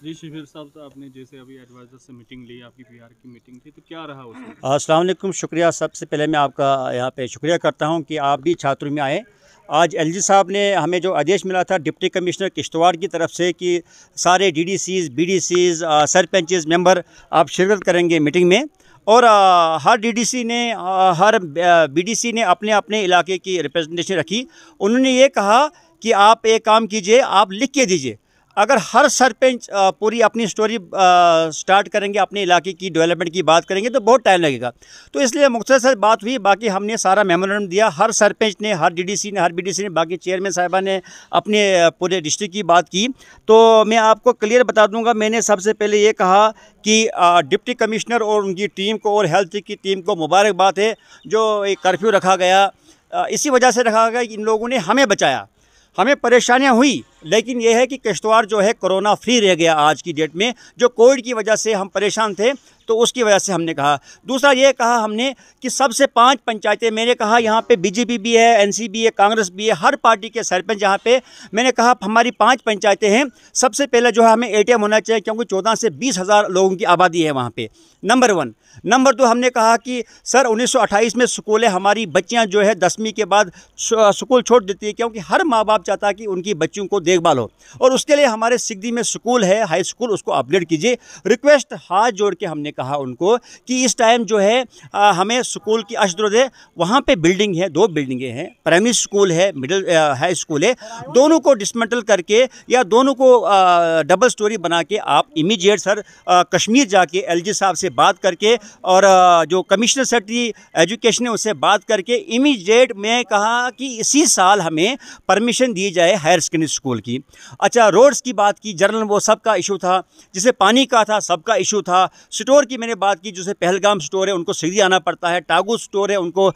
जी शबीर साहब, तो आपने जैसे अभी एडवाइज़र से मीटिंग ली, आपकी पीआर की मीटिंग थी, तो क्या रहा उसमें? अस्सलाम वालेकुम, शुक्रिया। सबसे पहले मैं आपका यहाँ पे शुक्रिया करता हूँ कि आप भी छात्रों में आए। आज एलजी साहब ने हमें जो आदेश मिला था डिप्टी कमिश्नर किश्तवाड़ की तरफ से कि सारे डीडीसीज़, बीडीसीज़, सरपंचेस, मेंबर आप शिरकत करेंगे मीटिंग में। और हर डीडीसी ने हर बीडीसी ने अपने अपने इलाके की रिप्रेजेंटेशन रखी। उन्होंने ये कहा कि आप एक काम कीजिए, आप लिख के दीजिए। अगर हर सरपंच पूरी अपनी स्टोरी स्टार्ट करेंगे, अपने इलाके की डेवलपमेंट की बात करेंगे तो बहुत टाइम लगेगा। तो इसलिए मुख्तसर बात हुई, बाकी हमने सारा मेमोरेंडम दिया। हर सरपंच ने, हर डीडीसी ने, हर बीडीसी ने, बाकी चेयरमैन साहिबा ने अपने पूरे डिस्ट्रिक्ट की बात की। तो मैं आपको क्लियर बता दूंगा, मैंने सबसे पहले ये कहा कि डिप्टी कमिश्नर और उनकी टीम को और हेल्थ की टीम को मुबारकबाद है जो एक कर्फ्यू रखा गया। इसी वजह से रखा गया कि इन लोगों ने हमें बचाया। हमें परेशानियां हुई, लेकिन यह है कि किश्तवाड़ जो है कोरोना फ्री रह गया आज की डेट में। जो कोविड की वजह से हम परेशान थे तो उसकी वजह से हमने कहा। दूसरा ये कहा हमने कि सबसे 5 पंचायतें, मैंने कहा यहाँ पे बीजेपी भी है, एनसी भी है, कांग्रेस भी है, हर पार्टी के सरपंच यहाँ पे। मैंने कहा हमारी 5 पंचायतें हैं, सबसे पहले जो है हमें एटीएम होना चाहिए क्योंकि 14 से 20 हज़ार लोगों की आबादी है वहाँ पे, नंबर 1। नंबर 2 हमने कहा कि सर 1928 में स्कूल है, हमारी बच्चियाँ जो है 10वीं के बाद स्कूल छोड़ देती है क्योंकि हर माँ बाप चाहता है कि उनकी बच्चियों को देखभाल हो, और उसके लिए हमारे सिगदी में स्कूल है, हाई स्कूल, उसको अपग्रेड कीजिए। रिक्वेस्ट हाथ जोड़ के हमने कहा उनको कि इस टाइम जो है हमें स्कूल की अशदुरुद है। वहाँ पे बिल्डिंग है, 2 बिल्डिंगें हैं, प्राइमरी स्कूल है, मिडिल हाई स्कूल है, दोनों को डिसमेंटल करके या दोनों को डबल स्टोरी बना के आप इमीडिएट सर कश्मीर जाके एलजी साहब से बात करके और जो कमिश्नर सेक्रेटरी एजुकेशन है उससे बात करके इमीडिएट मैं कहा कि इसी साल हमें परमिशन दी जाए हायर सेकेंडरी स्कूल की। अच्छा, रोड्स की बात की, जनरल वो सबका इशू था, जिसे पानी का था सबका इशू था। स्टोर की मैंने बात की, जैसे पहलगाम स्टोर है उनको सिगदी आना पड़ता है, टागू स्टोर है उनको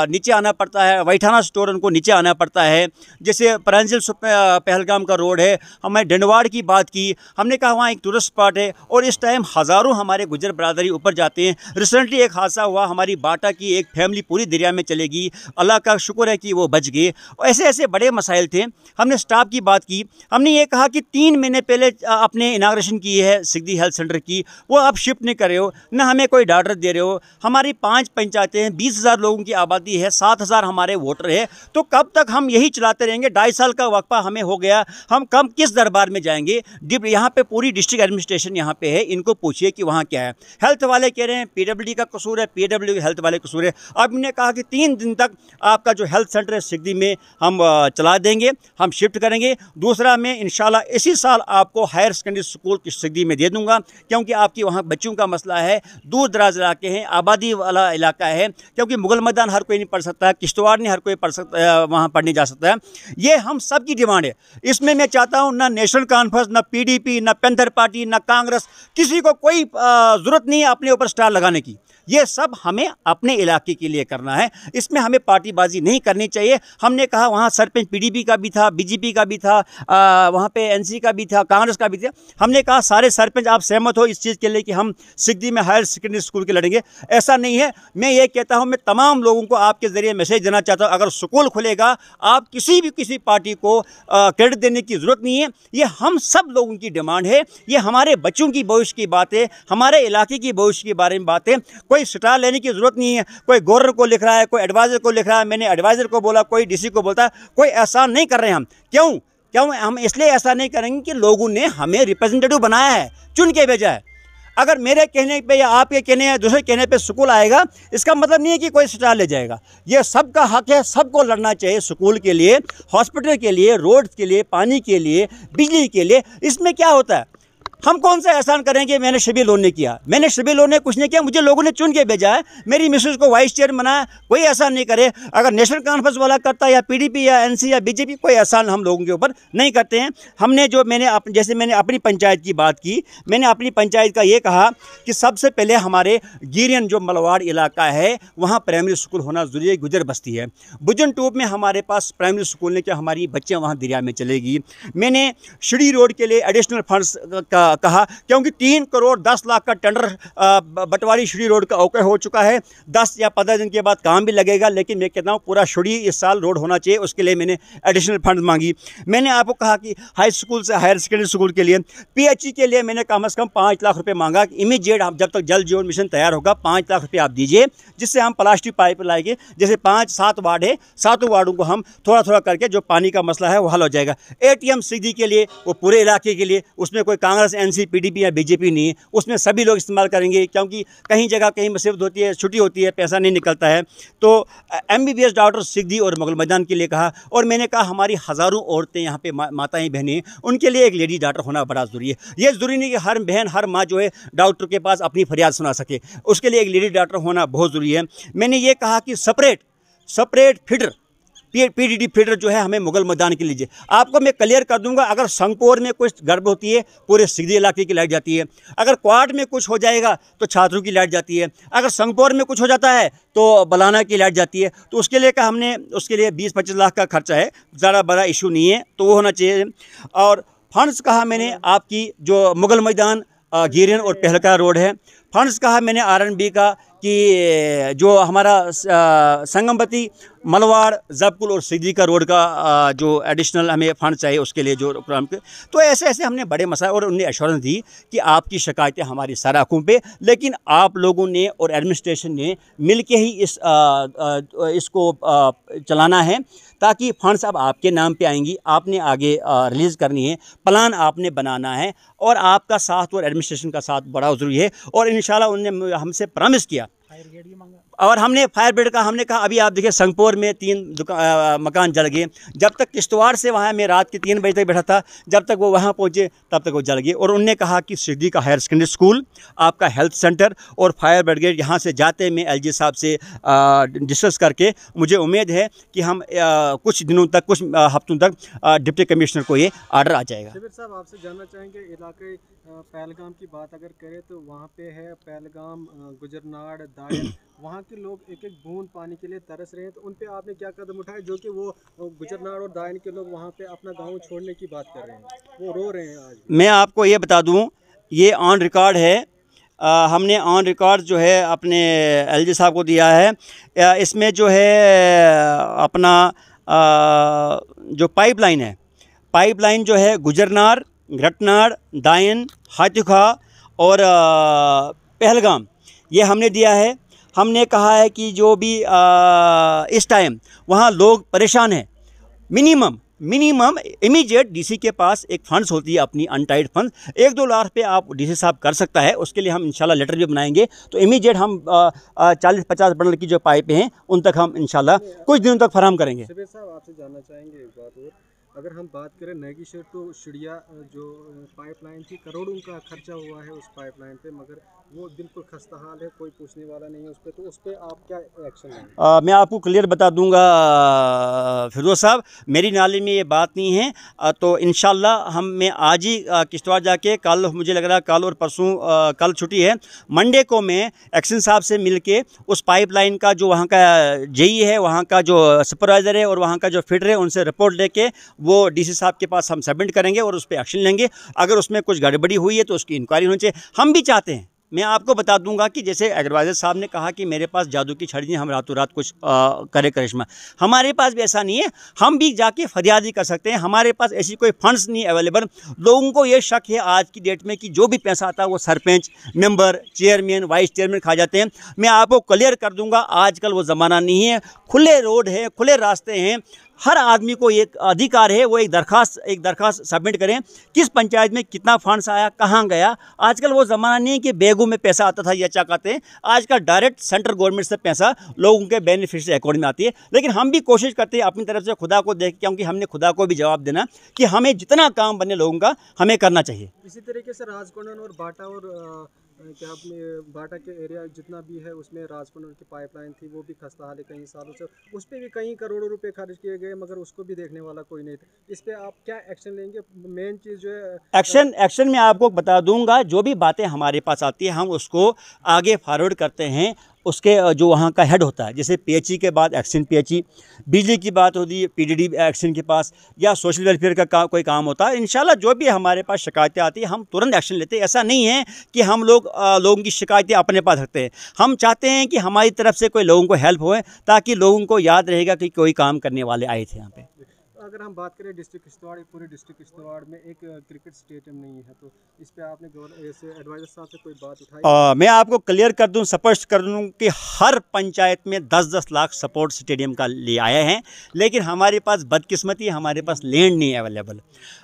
नीचे आना पड़ता है, वैठाना स्टोर उनको नीचे आना पड़ता है। जैसे प्रांजल पहलगाम का रोड है, हमें डंडवाड़ की बात की, हमने कहा वहाँ एक टूरिस्ट स्पॉट है और इस टाइम हज़ारों हमारे गुजर बरादरी ऊपर जाते हैं। रिसेंटली एक हादसा हुआ, हमारी बाटा की एक फैमिली पूरी दरिया में चलेगी, अल्लाह का शुक्र है कि वो बच गए। ऐसे ऐसे बड़े मसाइल थे। हमने स्टाफ की बात की, हमने ये कहा कि 3 महीने पहले आपने इनाग्रेशन की है सिगदी हेल्थ सेंटर की, वो आप शिफ्ट नहीं कर रहे हो, ना हमें कोई डाक्टर दे रहे हो। हमारी 5 पंचायतें हैं, 20,000 लोगों की आबादी है, 7,000 हमारे वोटर है, तो कब तक हम यही चलाते रहेंगे? 2.5 साल का वक्फा हमें हो गया, हम कम किस दरबार में जाएंगे? यहाँ पे पूरी डिस्ट्रिक्ट एडमिनिस्ट्रेशन यहाँ पे है, इनको पूछिए कि वहाँ क्या है। हेल्थ वाले कह रहे हैं पीडब्ल्यूडी का कसूर है, पीडब्ल्यूडी हेल्थ वाले कसूर है। अब हमने कहा कि 3 दिन तक आपका जो हेल्थ सेंटर है सिगदी में हम चला देंगे, हम शिफ्ट करेंगे। दूसरा, मैं इंशाल्लाह इसी साल आपको हायर सेकेंडरी स्कूल की सिगदी में दे दूंगा क्योंकि आपकी वहाँ बच्चों का मसला है, दूर दराज इलाके हैं, आबादी वाला इलाका है, क्योंकि मुगल मैदान हर कोई नहीं पढ़ सकता है, किश्तवाड़ नहीं हर कोई पढ़ सकता, वहाँ पढ़ने जा सकता है। ये हम सब की डिमांड है। इसमें मैं चाहता हूँ ना नेशनल कॉन्फ्रेंस, ना पीडीपी, ना पैंथर पार्टी, ना कांग्रेस, किसी को कोई ज़रूरत नहीं है अपने ऊपर स्टार लगाने की। ये सब हमें अपने इलाके के लिए करना है, इसमें हमें पार्टीबाजी नहीं करनी चाहिए। हमने कहा वहाँ सरपंच पीडीपी का भी था, बीजेपी का भी था, वहाँ पे एनसी का भी था, कांग्रेस का भी था। हमने कहा सारे सरपंच आप सहमत हो इस चीज़ के लिए कि हम सिगदी में हायर सेकेंडरी स्कूल के लड़ेंगे? ऐसा नहीं है। मैं ये कहता हूँ, मैं तमाम लोगों को आपके ज़रिए मैसेज देना चाहता हूँ, अगर स्कूल खुलेगा आप किसी पार्टी को क्रेडिट देने की ज़रूरत नहीं है। ये हम सब लोगों की डिमांड है, ये हमारे बच्चों की भविष्य की बात है, हमारे इलाके की भविष्य के बारे में बात है। कोई स्टार लेने की ज़रूरत नहीं है। कोई गवर्नर को लिख रहा है, कोई एडवाइज़र को लिख रहा है, मैंने एडवाइज़र को बोला, कोई डीसी को बोलता है, कोई एहसान नहीं कर रहे हैं हम। क्यों हम इसलिए ऐसा नहीं करेंगे कि लोगों ने हमें रिप्रेजेंटेटिव बनाया है, चुन के भेजा है। अगर मेरे कहने पे या आपके कहने या दूसरे कहने पे स्कूल आएगा, इसका मतलब नहीं है कि कोई स्टार ले जाएगा। ये सबका हक है, सबको लड़ना चाहिए स्कूल के लिए, हॉस्पिटल के लिए, रोड के लिए, पानी के लिए, बिजली के लिए। इसमें क्या होता है, हम कौन सा एहसान करेंगे? मैंने शबीर लोन ने किया, मैंने शबीर लोन ने कुछ नहीं किया, मुझे लोगों ने चुन के भेजा है, मेरी मिसेज को वाइस चेयर बनाया, कोई एहसान नहीं करे। अगर नेशनल कॉन्फ्रेंस वाला करता या पीडीपी या एनसी या बीजेपी, कोई एहसान हम लोगों के ऊपर नहीं करते हैं। हमने जो जैसे मैंने अपनी पंचायत की बात की, मैंने अपनी पंचायत का ये कहा कि सबसे पहले हमारे गिरियन जो मलवाड़ इलाका है वहाँ प्राइमरी स्कूल होना जरूरी है, गुजर बस्ती है। बुजन टूब में हमारे पास प्राइमरी स्कूल ने क्या, हमारी बच्चियाँ वहाँ दरिया में चलेगी। मैंने शिड़ी रोड के लिए एडिशनल फंड्स का कहा, क्योंकि 3 करोड़ 10 लाख का टेंडर बटवारी शुड़ी रोड का ओके हो चुका है। 10 या 15 दिन के बाद काम भी लगेगा, लेकिन मैं कहता हूँ पूरा शुड़ी इस साल रोड होना चाहिए। उसके लिए मैंने एडिशनल फंड मांगी। मैंने आपको कहा कि हाई स्कूल से हायर सेकेंडरी स्कूल के लिए, PHE के लिए मैंने कम से कम 5 लाख रुपए मांगा कि इमीडिएट हम जब तक जल जीवन मिशन तैयार होगा 5 लाख रुपए आप दीजिए, जिससे हम प्लास्टिक पाइप लाएंगे। जैसे 5-7 वार्ड है, 7 वार्डों को हम थोड़ा थोड़ा करके जो पानी का मसला है वो हल हो जाएगा। ATM सिद्धि के लिए, वो पूरे इलाके के लिए, उसमें कोई कांग्रेस, NC, PDP या BJP नहीं है, उसमें सभी लोग इस्तेमाल करेंगे, क्योंकि कहीं जगह कहीं मुसीबत होती है, छुट्टी होती है, पैसा नहीं निकलता है। तो MBBS डॉक्टर सिद्धि और मुगल मैदान के लिए कहा, और मैंने कहा हमारी हज़ारों औरतें यहाँ पे माताएं बहनें, उनके लिए एक लेडी डॉक्टर होना बड़ा ज़रूरी है। ये ज़रूरी नहीं कि हर बहन हर माँ जो है डॉक्टर के पास अपनी फरियाद सुना सके, उसके लिए एक लेडी डॉक्टर होना बहुत ज़रूरी है। मैंने ये कहा कि सेपरेट फीडर, PDD फीडर जो है हमें मुगल मैदान के लीजिए। आपको मैं क्लियर कर दूंगा, अगर संगपोर में कुछ गड़बड़ होती है पूरे सिद्धि इलाके की लाइट जाती है, अगर क्वाड में कुछ हो जाएगा तो छात्रों की लाइट जाती है, अगर संगपोर में कुछ हो जाता है तो बलाना की लाइट जाती है। तो उसके लिए हमने उसके लिए 20-25 लाख का खर्चा है, ज़्यादा बड़ा इशू नहीं है, तो वो होना चाहिए। और फंड्स कहा मैंने आपकी जो मुगल मैदान, गिरियन और पहलका रोड है। फंड्स कहा मैंने RNB का कि जो हमारा संगमवती, मलवाड़, जबकुल और सिद्धि का रोड का जो एडिशनल हमें फंड चाहिए उसके लिए जो प्रोग्राम के, तो ऐसे ऐसे हमने बड़े मसाले, और उन्हें एश्योरेंस दी कि आपकी शिकायतें हमारी सर आँखों पे, लेकिन आप लोगों ने और एडमिनिस्ट्रेशन ने मिल के ही इसको चलाना है, ताकि फंड्स अब आपके नाम पे आएंगी, आपने आगे रिलीज़ करनी है, प्लान आपने बनाना है, और आपका साथ और एडमिनिस्ट्रेशन का साथ बड़ा ज़रूरी है। और इंशाल्लाह उन्होंने हमसे प्रॉमिस किया, और हमने फायर ब्रिगेड का हमने कहा, अभी आप देखिए संगपोर में 3 मकान जल गए। जब तक किश्तवाड़ से वहाँ मैं रात के 3 बजे तक बैठा था, जब तक वो वहाँ पहुँचे तब तक वो जल गए। और उनने कहा कि सिद्धि का हायर सेकेंडरी स्कूल, आपका हेल्थ सेंटर और फायर ब्रिगेड यहाँ से जाते में LG साहब से डिस्कस करके, मुझे उम्मीद है कि हम कुछ दिनों तक, कुछ हफ्तों तक डिप्टी कमिश्नर को ये आर्डर आ जाएगा। शबीर साहब, आपसे जानना चाहेंगे, इलाके पहलगाम की बात अगर करें तो वहाँ पे है पहलगाम, गुजरनाड़, दायन, वहाँ के लोग एक एक बूंद पानी के लिए तरस रहे हैं। तो उन पे आपने क्या कदम उठाए, जो कि वो गुजरनाड़ और दायन के लोग वहाँ पे अपना गांव छोड़ने की बात कर रहे हैं, वो रो रहे हैं आज? मैं आपको ये बता दूं, ये ऑन रिकॉर्ड है, हमने ऑन रिकॉर्ड जो है अपने LG साहब को दिया है। इसमें जो है अपना जो पाइपलाइन है, पाइपलाइन जो है गुजरनार, घटनार, दायन, हाथीखा और पहलगाम, ये हमने दिया है। हमने कहा है कि जो भी इस टाइम वहाँ लोग परेशान हैं, मिनिमम इमीडिएट DC के पास एक फंड्स होती है अपनी अनटाइड फंड, 1-2 लाख रुपये आप DC साहब कर सकता है, उसके लिए हम इंशाल्लाह लेटर भी बनाएंगे। तो इमीडिएट हम 40-50 बंडल की जो पाइपें हैं उन तक हम इंशाल्लाह कुछ दिनों तक फराहम करेंगे। शबीर साहब, आपसे जानना चाहेंगे एक बात और, अगर हम बात करें नेगीशेट, तो शिड़िया जो पाइपलाइन थी, करोड़ों का खर्चा हुआ है उस पाइपलाइन पे, मगर वो बिल्कुल खस्ता हाल है, कोई पूछने वाला नहीं है उस पर। तो उस पर आप क्या एक्शन लेंगे? मैं आपको क्लियर बता दूंगा फिरोज साहब, मेरी नाली में ये बात नहीं है। तो इंशाल्लाह मैं आज ही किश्तवाड़ जाके, कल मुझे लग रहा है कल और परसों, कल छुट्टी है, मंडे को मैं एक्शन साहब से मिल के उस पाइपलाइन का जो वहाँ का JE है, वहाँ का जो सुपरवाइज़र है और वहाँ का जो फिटर है, उनसे रिपोर्ट लेके वो DC साहब के पास हम सबमिट करेंगे और उस पर एक्शन लेंगे। अगर उसमें कुछ गड़बड़ी हुई है तो उसकी इंक्वायरी होनी चाहिए। हम भी चाहते हैं, मैं आपको बता दूंगा कि जैसे एडवाइज़र साहब ने कहा कि मेरे पास जादू की छड़ी नहीं, हम रातों रात कुछ करे करिश्मा, हमारे पास भी ऐसा नहीं है। हम भी जाके फरियाद ही कर सकते हैं, हमारे पास ऐसी कोई फंड्स नहीं अवेलेबल। लोगों को ये शक है आज की डेट में कि जो भी पैसा आता है वो sarpanch, member, chairman, vice chairman खा जाते हैं। मैं आपको क्लियर कर दूंगा, आजकल वो ज़माना नहीं है। खुले रोड है, खुले रास्ते हैं, हर आदमी को एक अधिकार है, वो एक दरखास्त सबमिट करें, किस पंचायत में कितना फंड्स आया, कहाँ गया। आजकल वो ज़माना नहीं है कि बैगों में पैसा आता था या चकाते हैं। आजकल डायरेक्ट सेंट्रल गवर्नमेंट से पैसा लोगों के बेनिफिशियरी अकाउंट में आती है। लेकिन हम भी कोशिश करते हैं अपनी तरफ से, खुदा को देख, क्योंकि हमने खुदा को भी जवाब देना कि हमें जितना काम बने लोगों का हमें करना चाहिए। इसी तरीके से राजकोंडन और बाटा और क्या आपने बाटा के एरिया जितना भी है उसमें राजकोंडन की पाइपलाइन थी, वो भी खस्ता हाल है कई सालों से, उस पर भी कई करोड़ों रुपए खर्च किए गए, मगर उसको भी देखने वाला कोई नहीं था। इस पे आप क्या एक्शन लेंगे? मेन चीज़ जो है एक्शन में आपको बता दूंगा, जो भी बातें हमारे पास आती है हम उसको आगे फॉरवर्ड करते हैं उसके जो वहाँ का हेड होता है, जैसे पीएचई के बाद एक्शन पीएचई, बिजली की बात होती है पीडीडी एक्शन के पास, या सोशल वेलफेयर का कोई काम होता है, इंशाल्लाह जो भी हमारे पास शिकायतें आती हैं हम तुरंत एक्शन लेते हैं। ऐसा नहीं है कि हम लोगों की शिकायतें अपने पास रखते हैं। हम चाहते हैं कि हमारी तरफ से कोई लोगों को हेल्प होए, ताकि लोगों को याद रहेगा कि कोई काम करने वाले आए थे यहाँ पे। अगर हम बात करें डिस्ट्रिक्ट किश्तवाड़, पूरे डिस्ट्रिक्ट किश्तवाड़ में एक क्रिकेट स्टेडियम नहीं है, तो इस पे आपने एडवाइजर साहब से कोई बात उठाई? मैं आपको क्लियर कर दूं, स्पष्ट कर दूं कि हर पंचायत में 10-10 लाख सपोर्ट स्टेडियम का ले आए हैं, लेकिन हमारे पास बदकिस्मती हमारे पास लैंड नहीं है अवेलेबल।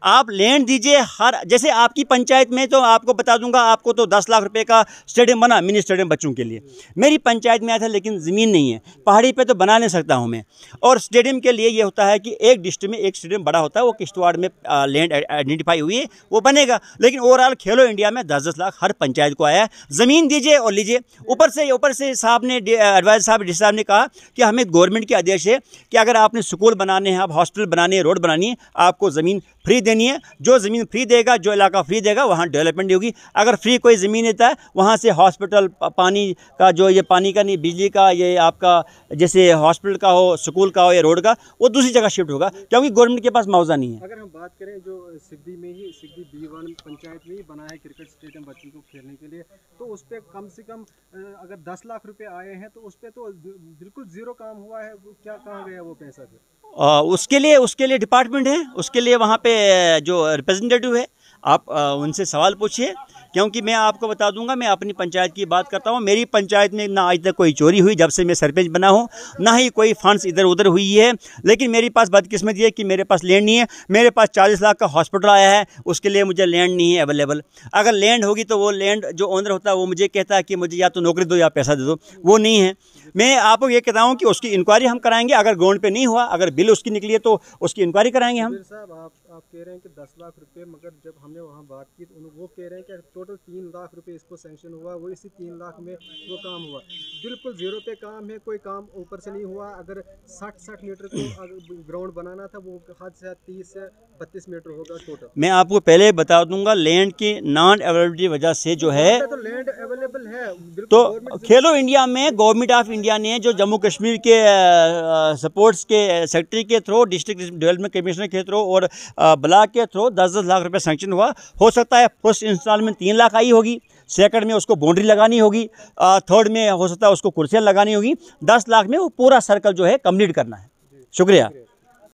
आप लैंड दीजिए, जैसे आपकी पंचायत में, तो आपको बता दूंगा, आपको तो 10 लाख रुपए का स्टेडियम बना, मिनी स्टेडियम बच्चों के लिए। मेरी पंचायत में आया था, लेकिन ज़मीन नहीं है, पहाड़ी पे तो बना नहीं सकता हूँ मैं। और स्टेडियम के लिए ये होता है कि एक डिस्ट्रिक्ट में एक स्टेडियम बड़ा होता है, वो किश्तवाड़ में लैंड आइडेंटिफाई हुई है, वो बनेगा। लेकिन ओवरऑल खेलो इंडिया में 10-10 लाख हर पंचायत को आया है। ज़मीन दीजिए और लीजिए। ऊपर से साहब ने, एडवाइजर साहब डी साहब ने कहा कि हमें गवर्नमेंट के आदेश है कि अगर आपने स्कूल बनाने हैं, आप हॉस्पिटल बनाने हैं, रोड बनानी है, आपको ज़मीन फ्री देनी है। जो ज़मीन फ्री देगा, जो इलाका फ्री देगा, वहाँ डेवलपमेंट होगी। अगर फ्री कोई ज़मीन देता है, वहाँ से हॉस्पिटल, पानी का, जो ये पानी का नहीं, बिजली का, ये आपका जैसे हॉस्पिटल का हो, स्कूल का हो या रोड का, वो दूसरी जगह शिफ्ट होगा, क्योंकि गवर्नमेंट के पास मुआवजा नहीं है। अगर हम बात करें जो सिद्दी में ही, सिद्दी B1 पंचायत में ही बना है क्रिकेट स्टेडियम बच्चों को खेलने के लिए, तो उस पर कम से कम अगर 10 लाख रुपए आए हैं, तो उस पर तो बिल्कुल ज़ीरो काम हुआ है। क्या कहाँ गया वो पैसा फिर? उसके लिए डिपार्टमेंट है, उसके लिए वहाँ पे जो रिप्रेजेंटेटिव है, आप उनसे सवाल पूछिए। क्योंकि मैं आपको बता दूंगा, मैं अपनी पंचायत की बात करता हूँ। मेरी पंचायत में ना आज तक कोई चोरी हुई जब से मैं सरपंच बना हूँ, ना ही कोई फंड्स इधर उधर हुई है। लेकिन मेरे पास बदकिस्मती है कि मेरे पास लैंड नहीं है। मेरे पास 40 लाख का हॉस्पिटल आया है, उसके लिए मुझे लैंड नहीं है अवेलेबल। अगर लैंड होगी तो वो लैंड जो ओनर होता है वो मुझे कहता है कि मुझे या तो नौकरी दो या पैसा दे दो, वो नहीं है। मैं आपको ये कहता हूँ कि उसकी इंक्वायरी हम कराएंगे। अगर ग्राउंड पे नहीं हुआ, अगर बिल उसकी निकली है, तो उसकी इंक्वायरी कराएंगे हम। साहब आप कह रहे हैं कि 10 लाख रुपए, मगर जब हमने वहाँ बात की तो वो कह रहे हैं कि टोटल 3 लाख रुपए इसको सैंक्शन हुआ, वो इसी 3 लाख में वो काम हुआ। बिल्कुल ज़ीरो पे काम है, कोई काम ऊपर से नहीं हुआ। अगर 60 मीटर को ग्राउंड बनाना था, वो हद से 30 से 32 मीटर होगा टोटल। मैं आपको पहले बता दूंगा, लैंड की नॉन अवेलेबिलिटी वजह से जो है, तो लैंड अवेलेबल है, तो खेलो इंडिया में गवर्नमेंट ऑफ इंडिया ने जो जम्मू कश्मीर के स्पोर्ट्स के सेक्रेटरी के थ्रू, डिस्ट्रिक्ट डेवलपमेंट कमिश्नर के थ्रू और ब्लॉक के थ्रू 10-10 लाख रुपए सैंक्शन हुआ। हो सकता है फर्स्ट इंस्टॉलमेंट 3 लाख आई होगी, सेकंड में उसको बाउंड्री लगानी होगी, थर्ड में हो सकता है उसको कुर्सियाँ लगानी होगी। 10 लाख में वो पूरा सर्कल जो है कंप्लीट करना है। शुक्रिया।